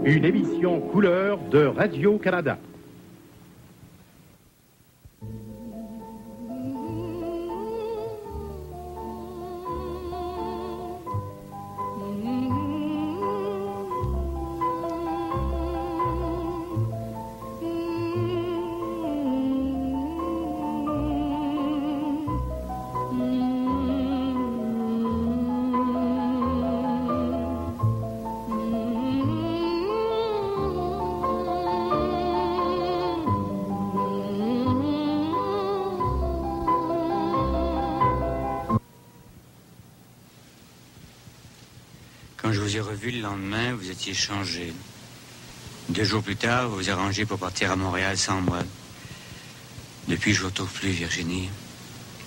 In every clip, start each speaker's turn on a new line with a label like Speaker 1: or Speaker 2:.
Speaker 1: Une émission couleur de Radio-Canada.
Speaker 2: Quand je vous ai revu le lendemain, vous étiez changé. 2 jours plus tard, vous vous arrangez pour partir à Montréal sans moi. Depuis, je ne vous retrouve plus, Virginie.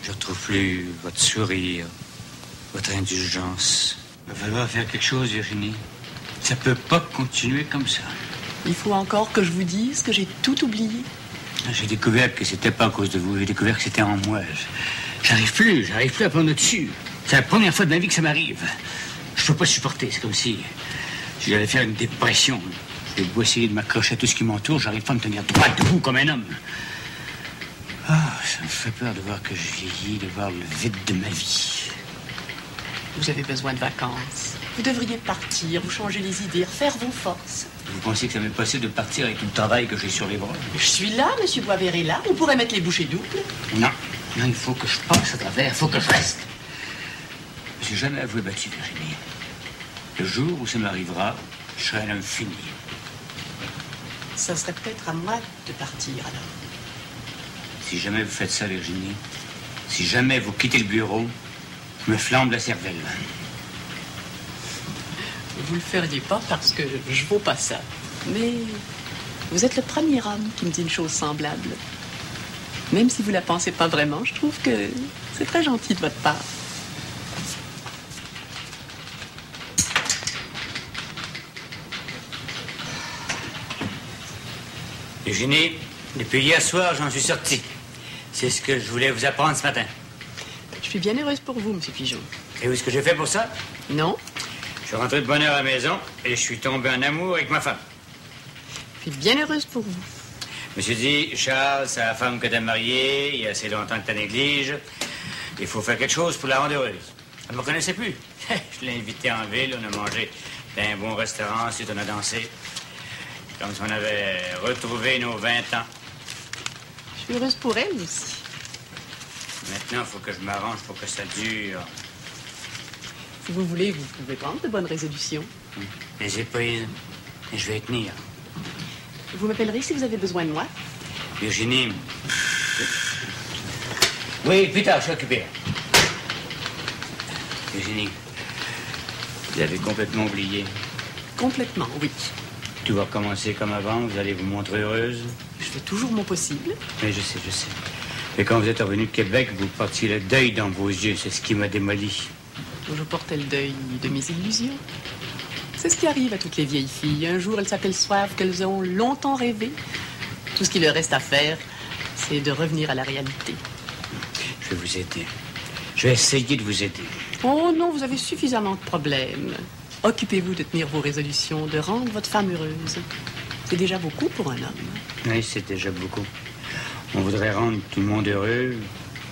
Speaker 2: Je ne retrouve plus votre sourire, votre indulgence. Il va falloir faire quelque chose, Virginie. Ça peut pas continuer comme ça.
Speaker 3: Il faut encore que je vous dise que j'ai tout oublié.
Speaker 2: J'ai découvert que c'était pas à cause de vous. J'ai découvert que c'était en moi. J'arrive plus à prendre dessus. C'est la première fois de ma vie que ça m'arrive. Je peux pas supporter. C'est comme si j'allais faire une dépression. J'ai beau essayer de m'accrocher à tout ce qui m'entoure, j'arrive pas à me tenir droit debout comme un homme. Ah, ça me fait peur de voir que je vieillis, de voir le vide de ma vie.
Speaker 3: Vous avez besoin de vacances. Vous devriez partir, vous changer les idées, refaire vos forces.
Speaker 2: Vous pensez que ça m'est possible de partir avec tout le travail que j'ai sur les bras?
Speaker 3: Je suis là, monsieur Boisvert est là. On pourrait mettre les bouchées doubles.
Speaker 2: Non, il faut que je passe à travers, il faut que je reste. Je n'ai jamais avoué battu, Virginie. Le jour où ça m'arrivera, je serai un homme fini.
Speaker 3: Ça serait peut-être à moi de partir, alors.
Speaker 2: Si jamais vous faites ça, Virginie, si jamais vous quittez le bureau, je me flambe la cervelle.
Speaker 3: Vous le feriez pas parce que je vaux pas ça. Mais vous êtes le premier homme qui me dit une chose semblable. Même si vous la pensez pas vraiment, je trouve que c'est très gentil de votre part.
Speaker 2: Virginie, depuis hier soir, j'en suis sorti. C'est ce que je voulais vous apprendre ce matin.
Speaker 3: Je suis bien heureuse pour vous, monsieur Pigeon.
Speaker 2: Et où est-ce que j'ai fait pour ça?
Speaker 3: Non?
Speaker 2: Je suis rentré de bonne heure à la maison et je suis tombé en amour avec ma femme.
Speaker 3: Je suis bien heureuse pour vous.
Speaker 2: Je me suis dit, Charles, c'est la femme que t'as mariée, il y a assez longtemps que t'as néglige. Il faut faire quelque chose pour la rendre heureuse. Elle ne me reconnaissait plus. Je l'ai invitée en ville, on a mangé dans un bon restaurant, ensuite on a dansé. Comme si on avait retrouvé nos 20 ans.
Speaker 3: Je suis heureuse pour elle aussi.
Speaker 2: Maintenant, il faut que je m'arrange pour que ça dure.
Speaker 3: Si vous voulez, vous pouvez prendre de bonnes résolutions.
Speaker 2: Mais j'ai prise. Et je vais y tenir.
Speaker 3: Vous m'appellerez si vous avez besoin de moi.
Speaker 2: Virginie. Oui, plus tard, je suis occupé. Virginie, vous avez complètement oublié.
Speaker 3: Complètement, oui.
Speaker 2: Tout va recommencer comme avant, vous allez vous montrer heureuse.
Speaker 3: Je fais toujours mon possible.
Speaker 2: Oui, je sais. Et quand vous êtes revenu de Québec, vous portiez le deuil dans vos yeux. C'est ce qui m'a démoli.
Speaker 3: Je portais le deuil de mes illusions. C'est ce qui arrive à toutes les vieilles filles. Un jour, elles s'aperçoivent qu'elles ont longtemps rêvé. Tout ce qu'il leur reste à faire, c'est de revenir à la réalité.
Speaker 2: Je vais vous aider. Je vais essayer de vous aider.
Speaker 3: Oh non, vous avez suffisamment de problèmes. Occupez-vous de tenir vos résolutions, de rendre votre femme heureuse. C'est déjà beaucoup pour un homme.
Speaker 2: Oui, c'est déjà beaucoup. On voudrait rendre tout le monde heureux,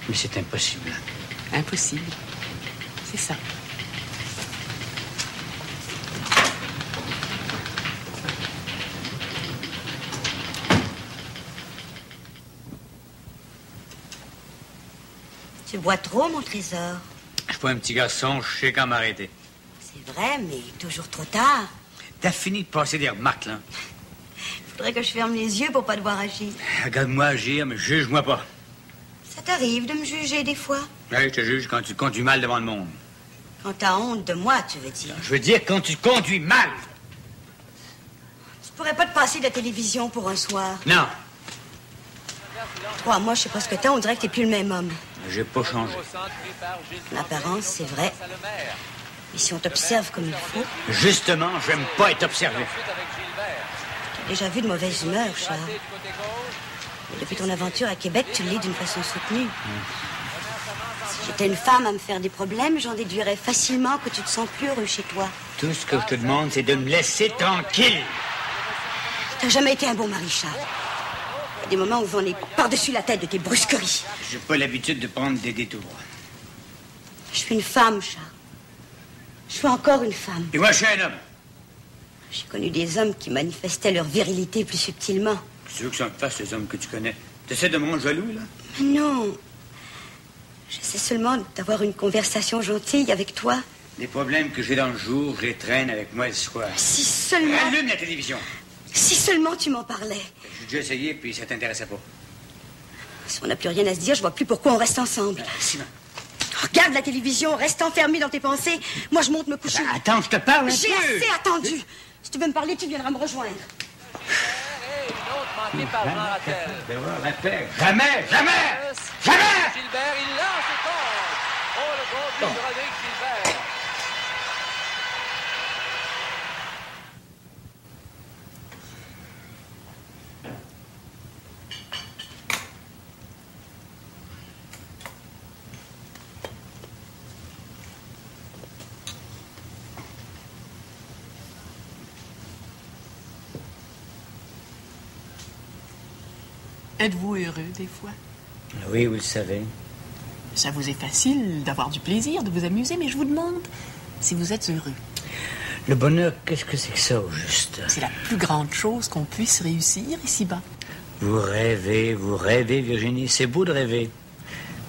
Speaker 2: mais c'est impossible.
Speaker 3: Impossible. C'est ça.
Speaker 4: Tu bois trop, mon trésor.
Speaker 2: Je suis pas un petit garçon, je sais quand m'arrêter.
Speaker 4: C'est vrai, mais toujours trop tard.
Speaker 2: T'as fini de passer des remarques, là.
Speaker 4: Faudrait que je ferme les yeux pour pas devoir agir.
Speaker 2: Regarde-moi agir, mais juge-moi pas.
Speaker 4: Ça t'arrive de me juger des fois?
Speaker 2: Oui, je te juge quand tu conduis mal devant le monde.
Speaker 4: Quand t'as honte de moi, tu veux dire?
Speaker 2: Je veux dire quand tu conduis mal.
Speaker 4: Tu pourrais pas te passer de la télévision pour un soir?
Speaker 2: Non.
Speaker 4: Crois-moi, je sais pas ce que t'as, on dirait que t'es plus le même homme.
Speaker 2: J'ai pas changé.
Speaker 4: En apparence, c'est vrai. Et si on t'observe comme il faut?
Speaker 2: Justement, j'aime pas être observé.
Speaker 4: J'ai déjà vu de mauvaise humeur, Charles. Et depuis ton aventure à Québec, tu l'es d'une façon soutenue. Si j'étais une femme à me faire des problèmes, j'en déduirais facilement que tu te sens plus heureux chez toi.
Speaker 2: Tout ce que je te demande, c'est de me laisser tranquille.
Speaker 4: T'as jamais été un bon mari, Charles. Il y a des moments où j'en ai par-dessus la tête de tes brusqueries.
Speaker 2: J'ai pas l'habitude de prendre des détours.
Speaker 4: Je suis une femme, Charles. Je suis encore une femme.
Speaker 2: Et moi, je suis un homme.
Speaker 4: J'ai connu des hommes qui manifestaient leur virilité plus subtilement.
Speaker 2: Qu'est-ce que tu veux que ça me fasse, les hommes que tu connais? T'essaies de me rendre jaloux, là?
Speaker 4: Mais non. J'essaie seulement d'avoir une conversation gentille avec toi.
Speaker 2: Les problèmes que j'ai dans le jour, je les traîne avec moi le soir.
Speaker 4: Si seulement...
Speaker 2: Allume la télévision.
Speaker 4: Si seulement tu m'en parlais.
Speaker 2: J'ai déjà essayé, puis ça t'intéressait pas.
Speaker 4: Si on n'a plus rien à se dire, je vois plus pourquoi on reste ensemble.
Speaker 2: Simon.
Speaker 4: Regarde la télévision, reste enfermé dans tes pensées. Moi, je monte me coucher.
Speaker 2: Ben, attends, je te parle un peu.
Speaker 4: J'ai assez attendu. Si tu veux me parler, tu viendras me rejoindre.
Speaker 2: Par Jean Rattel. Jamais, jamais, jamais.
Speaker 5: Gilbert, il lance et compte. Oh, le gros but de Rodrigue Gilbert.
Speaker 3: Êtes-vous heureux des fois?
Speaker 2: Oui, vous le savez.
Speaker 3: Ça vous est facile d'avoir du plaisir, de vous amuser, mais je vous demande si vous êtes heureux.
Speaker 2: Le bonheur, qu'est-ce que c'est que ça, au juste?
Speaker 3: C'est la plus grande chose qu'on puisse réussir ici-bas.
Speaker 2: Vous rêvez, Virginie. C'est beau de rêver,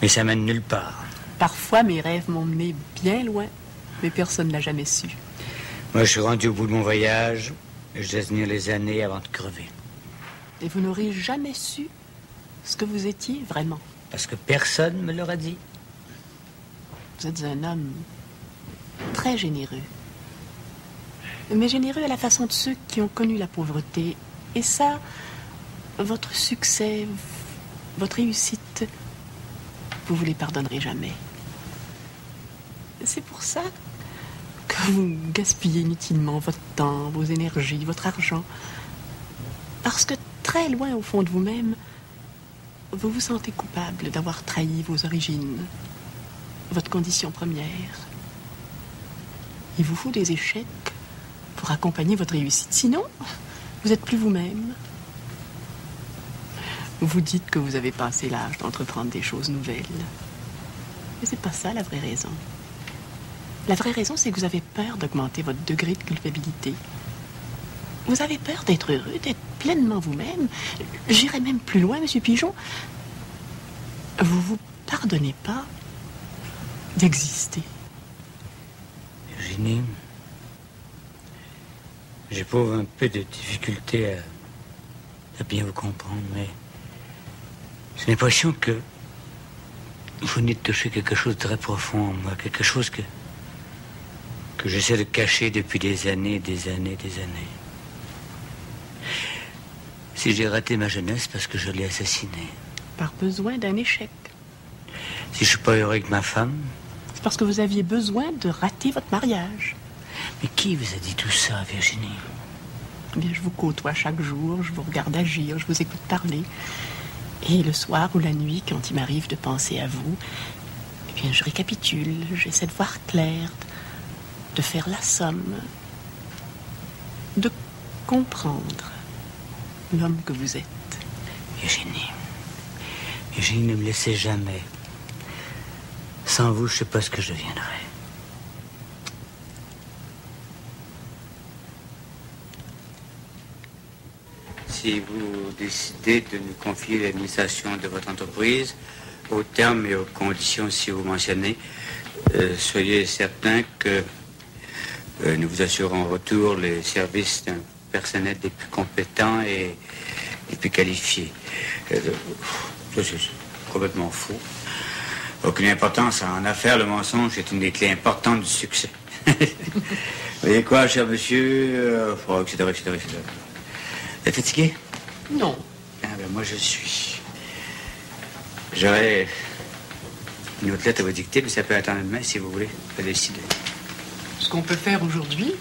Speaker 2: mais ça mène nulle part.
Speaker 3: Parfois, mes rêves m'ont mené bien loin, mais personne ne l'a jamais su.
Speaker 2: Moi, je suis rendu au bout de mon voyage. Je laisse venir les années avant de crever.
Speaker 3: Et vous n'aurez jamais su ce que vous étiez vraiment.
Speaker 2: Parce que personne ne me l'aura dit.
Speaker 3: Vous êtes un homme très généreux. Mais généreux à la façon de ceux qui ont connu la pauvreté. Et ça, votre succès, votre réussite, vous ne les pardonnerez jamais. C'est pour ça que vous gaspillez inutilement votre temps, vos énergies, votre argent. Parce que très loin au fond de vous-même, vous vous sentez coupable d'avoir trahi vos origines, votre condition première. Il vous faut des échecs pour accompagner votre réussite. Sinon, vous n'êtes plus vous-même. Vous dites que vous avez passé l'âge d'entreprendre des choses nouvelles. Mais c'est pas ça la vraie raison. La vraie raison, c'est que vous avez peur d'augmenter votre degré de culpabilité. Vous avez peur d'être heureux, d'être pleinement vous-même. J'irai même plus loin, Monsieur Pigeon. Vous vous pardonnez pas d'exister.
Speaker 2: Virginie, j'éprouve un peu de difficulté à bien vous comprendre, mais j'ai l'impression que vous venez de toucher quelque chose de très profond en moi, quelque chose que j'essaie de cacher depuis des années, des années, des années. Si j'ai raté ma jeunesse parce que je l'ai assassinée.
Speaker 3: Par besoin d'un échec.
Speaker 2: Si je suis pas heureux avec ma femme.
Speaker 3: C'est parce que vous aviez besoin de rater votre mariage.
Speaker 2: Mais qui vous a dit tout ça, Virginie?
Speaker 3: Eh bien, je vous côtoie chaque jour, je vous regarde agir, je vous écoute parler. Et le soir ou la nuit, quand il m'arrive de penser à vous, eh bien, je récapitule, j'essaie de voir clair, de faire la somme, de comprendre l'homme que vous êtes.
Speaker 2: Virginie, ne me laissez jamais. Sans vous, je ne sais pas ce que je deviendrais. Si vous décidez de nous confier l'administration de votre entreprise, aux termes et aux conditions si vous mentionnez, soyez certain que nous vous assurons en retour les services d'un personnel des plus compétents et des plus qualifiés. Ça, c'est complètement faux. Aucune importance en affaires, le mensonge est une des clés importantes du succès. Vous voyez quoi, cher monsieur, etc. Vous êtes fatigué?
Speaker 3: Non.
Speaker 2: Ah ben moi, je suis. J'aurais une autre lettre à vous dicter, mais ça peut attendre demain, si vous voulez. Pas décider.
Speaker 3: Ce qu'on peut faire aujourd'hui,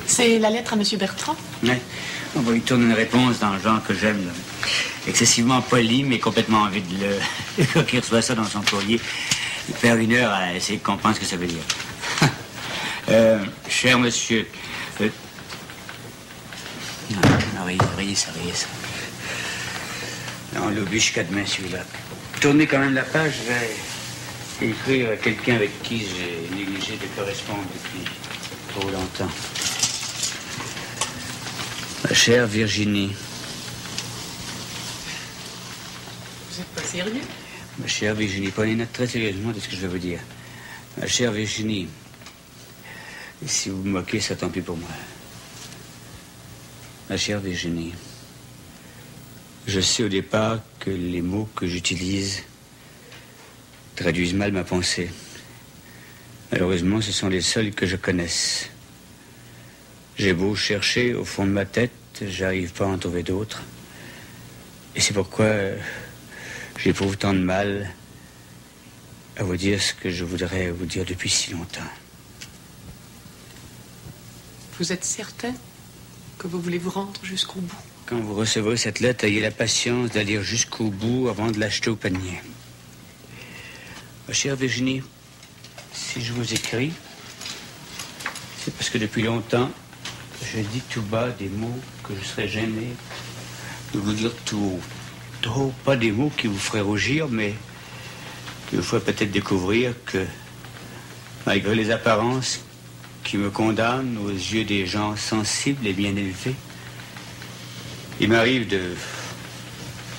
Speaker 3: c'est la lettre à M. Bertrand.
Speaker 2: Oui. On va lui tourner une réponse dans le genre que j'aime, là. Excessivement poli, mais complètement vide. Quand il reçoit ça dans son courrier, il perd une heure à essayer de comprendre ce que ça veut dire. Cher monsieur... Non, rayez ça. Non, l'oublie jusqu'à demain, celui-là. Tournez quand même la page, je vais écrire à quelqu'un avec qui j'ai négligé de correspondre depuis trop longtemps. Ma chère Virginie.
Speaker 3: Vous n'êtes pas sérieux?
Speaker 2: Ma chère Virginie, prenez note très sérieusement de ce que je vais vous dire. Ma chère Virginie, si vous me moquez, ça tant pis pour moi. Ma chère Virginie, je sais au départ que les mots que j'utilise traduisent mal ma pensée. Malheureusement, ce sont les seuls que je connaisse. J'ai beau chercher au fond de ma tête, j'arrive pas à en trouver d'autres. Et c'est pourquoi j'éprouve tant de mal à vous dire ce que je voudrais vous dire depuis si longtemps.
Speaker 3: Vous êtes certain que vous voulez vous rendre jusqu'au bout?
Speaker 2: Quand vous recevrez cette lettre, ayez la patience de la lire jusqu'au bout avant de l'acheter au panier. Ma chère Virginie, si je vous écris, c'est parce que depuis longtemps, je dis tout bas des mots que je serais gêné de vous dire tout haut. Tout haut, pas des mots qui vous feraient rougir, mais qui vous feraient peut-être découvrir que, malgré les apparences qui me condamnent aux yeux des gens sensibles et bien élevés, il m'arrive de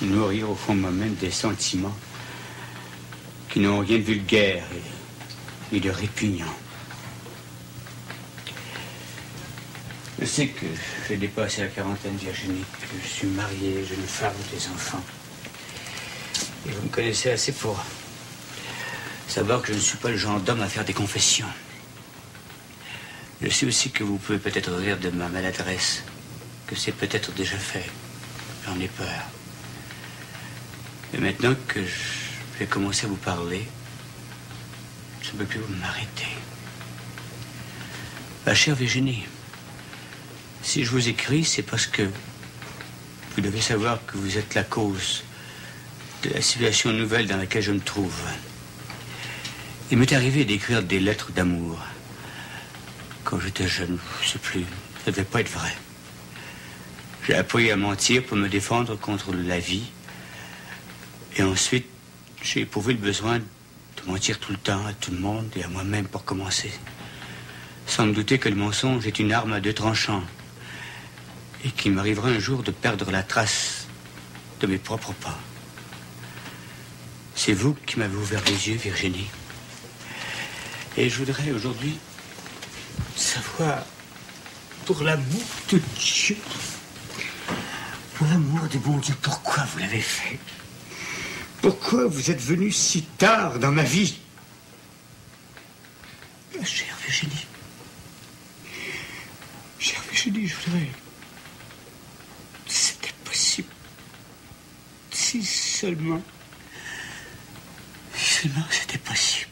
Speaker 2: nourrir au fond de moi-même des sentiments qui n'ont rien de vulgaire et de répugnant. Je sais que j'ai dépassé la quarantaine, Virginie, que je suis marié, j'ai une femme, des enfants. Et vous me connaissez assez pour savoir que je ne suis pas le genre d'homme à faire des confessions. Je sais aussi que vous pouvez peut-être rire de ma maladresse, que c'est peut-être déjà fait. J'en ai peur. Et maintenant que je vais commencer à vous parler, je ne peux plus m'arrêter. Ma chère Virginie, si je vous écris, c'est parce que vous devez savoir que vous êtes la cause de la situation nouvelle dans laquelle je me trouve. Il m'est arrivé d'écrire des lettres d'amour. Quand j'étais jeune, je ne sais plus, ça ne devait pas être vrai. J'ai appris à mentir pour me défendre contre la vie. Et ensuite, j'ai éprouvé le besoin de mentir tout le temps à tout le monde et à moi-même pour commencer. Sans me douter que le mensonge est une arme à deux tranchants. Et qu'il m'arrivera un jour de perdre la trace de mes propres pas. C'est vous qui m'avez ouvert les yeux, Virginie. Et je voudrais aujourd'hui savoir, pour l'amour de Dieu, pour l'amour du bon Dieu, pourquoi vous l'avez fait? Pourquoi vous êtes venu si tard dans ma vie? Chère Virginie, je voudrais... C'était possible. Si seulement c'était possible.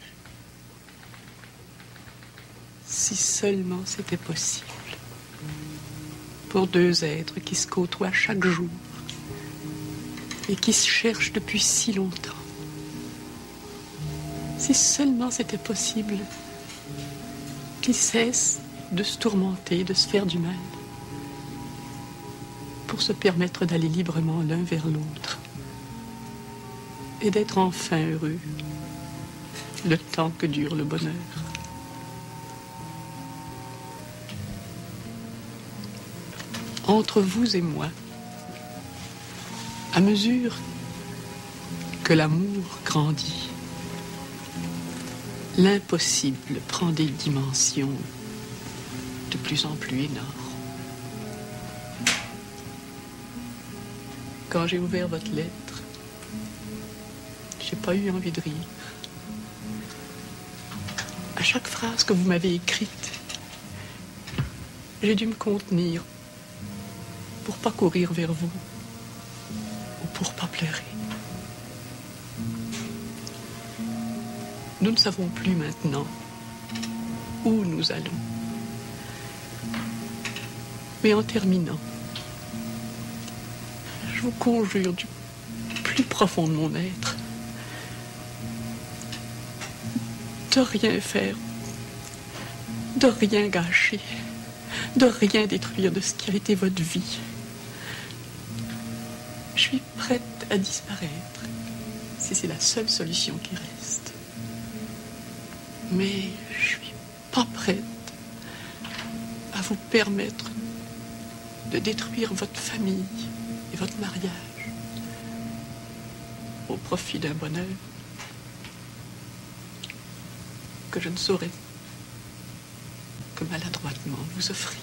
Speaker 3: Si seulement c'était possible. Pour deux êtres qui se côtoient chaque jour et qui se cherchent depuis si longtemps. Si seulement c'était possible qu'ils cessent de se tourmenter, de se faire du mal, pour se permettre d'aller librement l'un vers l'autre et d'être enfin heureux le temps que dure le bonheur. Entre vous et moi, à mesure que l'amour grandit, l'impossible prend des dimensions de plus en plus énormes. Quand j'ai ouvert votre lettre, j'ai pas eu envie de rire. À chaque phrase que vous m'avez écrite, j'ai dû me contenir pour pas courir vers vous ou pour pas pleurer. Nous ne savons plus maintenant où nous allons. Mais en terminant, je vous conjure du plus profond de mon être de rien faire, de rien gâcher, de rien détruire de ce qui a été votre vie, Je suis prête à disparaître, si c'est la seule solution qui reste. Mais je suis pas prête à vous permettre de détruire votre famille et votre mariage au profit d'un bonheur que je ne saurais que maladroitement vous offrir.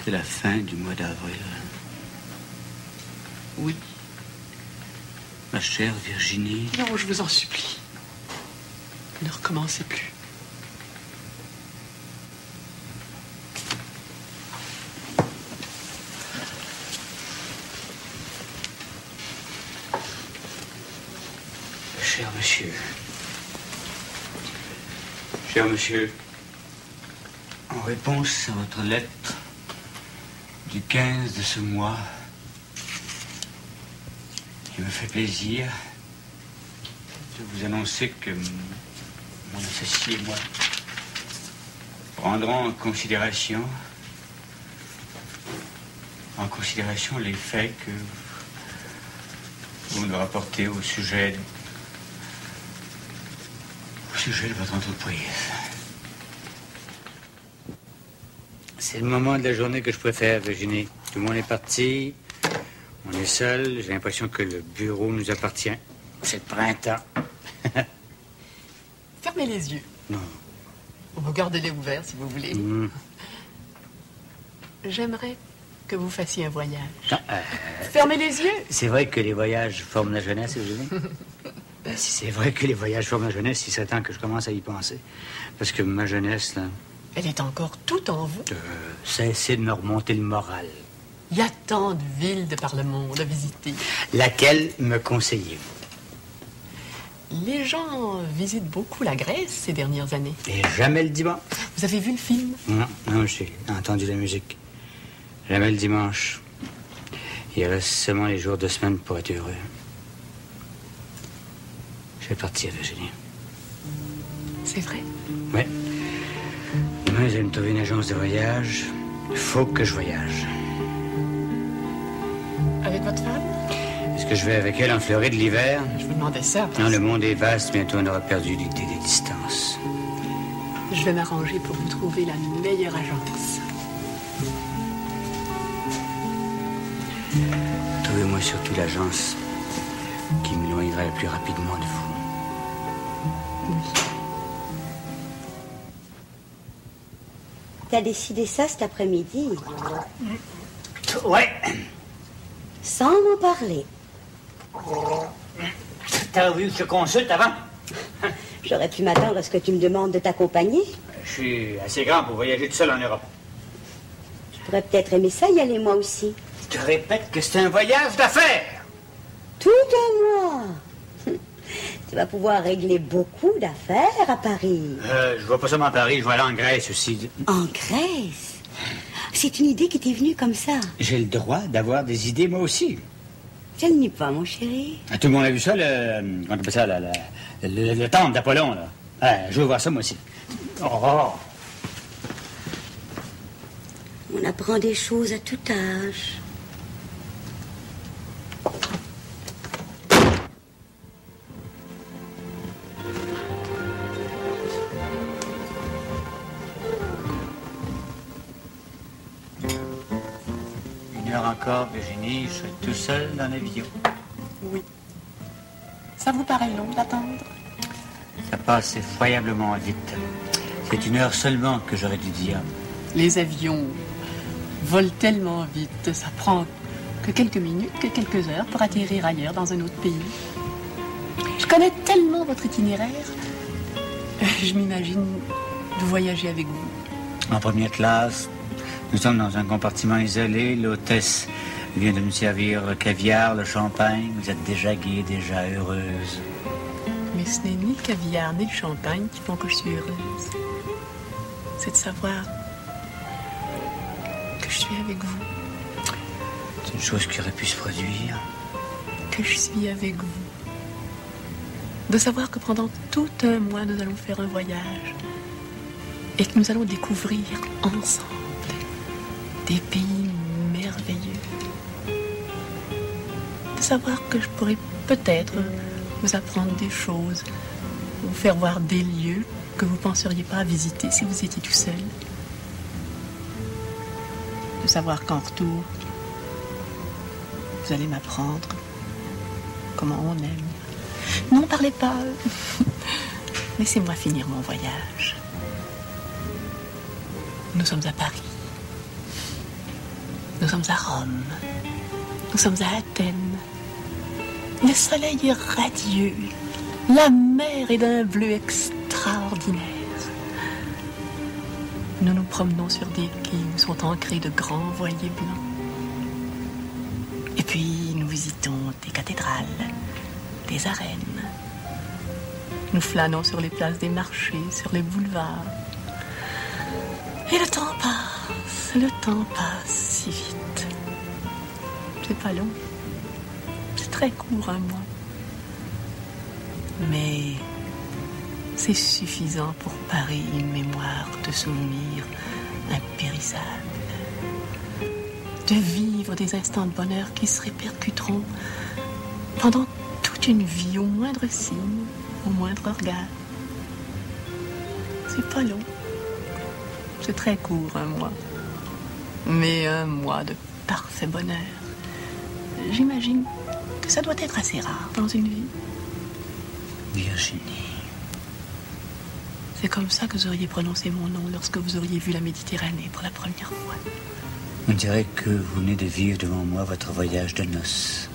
Speaker 2: C'est la fin du mois d'avril.
Speaker 3: Oui.
Speaker 2: Ma chère Virginie.
Speaker 3: Non, je vous en supplie. Ne recommencez plus.
Speaker 2: Cher monsieur, en réponse à votre lettre du 15 de ce mois, il me fait plaisir de vous annoncer que mon associé et moi prendrons en considération les faits que vous nous rapportez au sujet de votre entreprise. C'est le moment de la journée que je préfère, Virginie. Tout le monde est parti. On est seul. J'ai l'impression que le bureau nous appartient. C'est le printemps.
Speaker 3: Fermez les yeux.
Speaker 2: Non.
Speaker 3: Ou gardez-les ouverts si vous voulez. J'aimerais que vous fassiez un voyage.
Speaker 2: Non,
Speaker 3: Fermez les yeux.
Speaker 2: C'est vrai que les voyages forment la jeunesse, Virginie? Si c'est vrai que les voyages forment la jeunesse, il serait temps que je commence à y penser. Parce que ma jeunesse, là...
Speaker 3: Elle est encore tout en vous.
Speaker 2: Cessez de me remonter le moral.
Speaker 3: Il y a tant de villes de par le monde à visiter.
Speaker 2: Laquelle me conseillez-vous?
Speaker 3: Les gens visitent beaucoup la Grèce ces dernières années.
Speaker 2: Et jamais le dimanche?
Speaker 3: Vous avez vu le film?
Speaker 2: Non, j'ai entendu la musique. Jamais le dimanche. Il reste seulement les jours de semaine pour être heureux. Je vais partir, Virginie.
Speaker 3: C'est vrai?
Speaker 2: Oui. Demain, je vais me trouver une agence de voyage. Il faut que je voyage.
Speaker 3: Avec votre femme?
Speaker 2: Est-ce que je vais avec elle en Floride l'hiver?
Speaker 3: Je vous demandais ça.
Speaker 2: Non, le monde est vaste. Bientôt, on aura perdu l'idée des distances.
Speaker 3: Je vais m'arranger pour vous trouver la meilleure agence.
Speaker 2: Trouvez-moi surtout l'agence qui m'éloignera le plus rapidement de vous.
Speaker 3: Oui.
Speaker 4: T'as décidé ça cet après-midi?
Speaker 2: Ouais.
Speaker 4: Sans m'en parler.
Speaker 2: T'as voulu que je te consulte avant?
Speaker 4: J'aurais pu m'attendre à ce que tu me demandes de t'accompagner.
Speaker 2: Je suis assez grand pour voyager tout seul en Europe.
Speaker 4: Je pourrais peut-être aimer ça y aller moi aussi.
Speaker 2: Je te répète que c'est un voyage d'affaires.
Speaker 4: Tout un mois. Tu vas pouvoir régler beaucoup d'affaires à Paris.
Speaker 2: Je vois pas seulement à Paris, je vais aller en Grèce aussi.
Speaker 4: En Grèce? C'est une idée qui t'est venue comme ça.
Speaker 2: J'ai le droit d'avoir des idées, moi aussi.
Speaker 4: Je ne nie pas, mon chéri.
Speaker 2: Tout le monde a vu ça, comment on appelle ça, le temple d'Apollon, là. Je veux voir ça, moi aussi. Oh.
Speaker 4: On apprend des choses à tout âge.
Speaker 2: Encore, Virginie, je serai tout seul dans l'avion.
Speaker 3: Oui. Ça vous paraît long d'attendre?
Speaker 2: Ça passe effroyablement vite. C'est 1 heure seulement que j'aurais dû dire.
Speaker 3: Les avions volent tellement vite, ça prend que quelques minutes, que quelques heures pour atterrir ailleurs dans un autre pays. Je connais tellement votre itinéraire. Je m'imagine de voyager avec vous.
Speaker 2: En première classe, nous sommes dans un compartiment isolé. L'hôtesse vient de nous servir le caviar, le champagne. Vous êtes déjà gaie, déjà heureuse.
Speaker 3: Mais ce n'est ni le caviar ni le champagne qui font que je suis heureuse. C'est de savoir que je suis avec vous.
Speaker 2: C'est une chose qui aurait pu se produire.
Speaker 3: Que je suis avec vous. De savoir que pendant tout un mois, nous allons faire un voyage et que nous allons découvrir ensemble des pays merveilleux. De savoir que je pourrais peut-être vous apprendre des choses, vous faire voir des lieux que vous ne penseriez pas à visiter si vous étiez tout seul. De savoir qu'en retour, vous allez m'apprendre comment on aime. Non, parlez pas. Laissez-moi finir mon voyage. Nous sommes à Paris. Nous sommes à Rome. Nous sommes à Athènes. Le soleil est radieux. La mer est d'un bleu extraordinaire. Nous nous promenons sur des quais où sont ancrés de grands voiliers blancs. Et puis nous visitons des cathédrales, des arènes. Nous flânons sur les places des marchés, sur les boulevards. Et le temps passe si vite. C'est pas long. C'est très court, un mois. Mais c'est suffisant pour parer une mémoire de souvenirs impérissables. De vivre des instants de bonheur qui se répercuteront pendant toute une vie, au moindre signe, au moindre regard. C'est pas long. C'est très court, un mois. Mais un mois de parfait bonheur. J'imagine que ça doit être assez rare dans une vie.
Speaker 2: Virginie.
Speaker 3: C'est comme ça que vous auriez prononcé mon nom lorsque vous auriez vu la Méditerranée pour la première fois.
Speaker 2: On dirait que vous venez de vivre devant moi votre voyage de noces.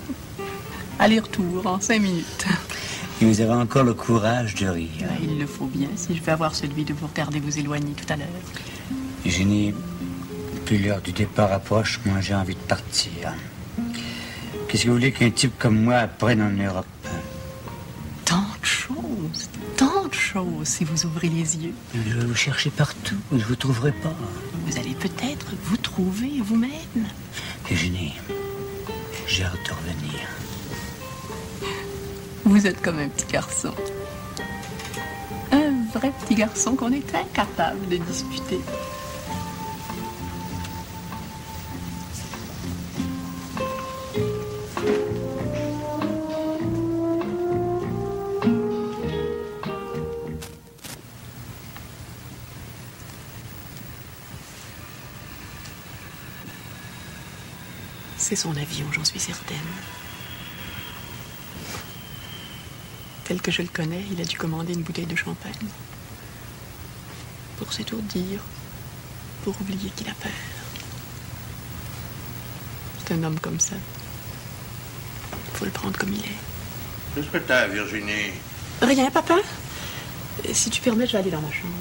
Speaker 3: Aller-retour en 5 minutes.
Speaker 2: Et vous avez encore le courage de rire.
Speaker 3: Il le faut bien si je vais avoir celui de vous regarder vous éloigner tout à l'heure.
Speaker 2: Virginie, plus l'heure du départ approche, moi j'ai envie de partir. Qu'est-ce que vous voulez qu'un type comme moi apprenne en Europe?
Speaker 3: Tant de choses si vous ouvrez les yeux.
Speaker 2: Je vais vous chercher partout, vous ne vous trouverez pas.
Speaker 3: Vous allez peut-être vous trouver vous-même.
Speaker 2: Virginie, j'ai hâte de revenir.
Speaker 3: Vous êtes comme un petit garçon. Un vrai petit garçon qu'on est incapable de disputer. C'est son avion, j'en suis certaine. Tel que je le connais, il a dû commander une bouteille de champagne. Pour s'étourdir, pour oublier qu'il a peur. C'est un homme comme ça. Il faut le prendre comme il est.
Speaker 5: Qu'est-ce que t'as, Virginie?
Speaker 3: Rien, papa. Si tu permets, je vais aller dans ma chambre.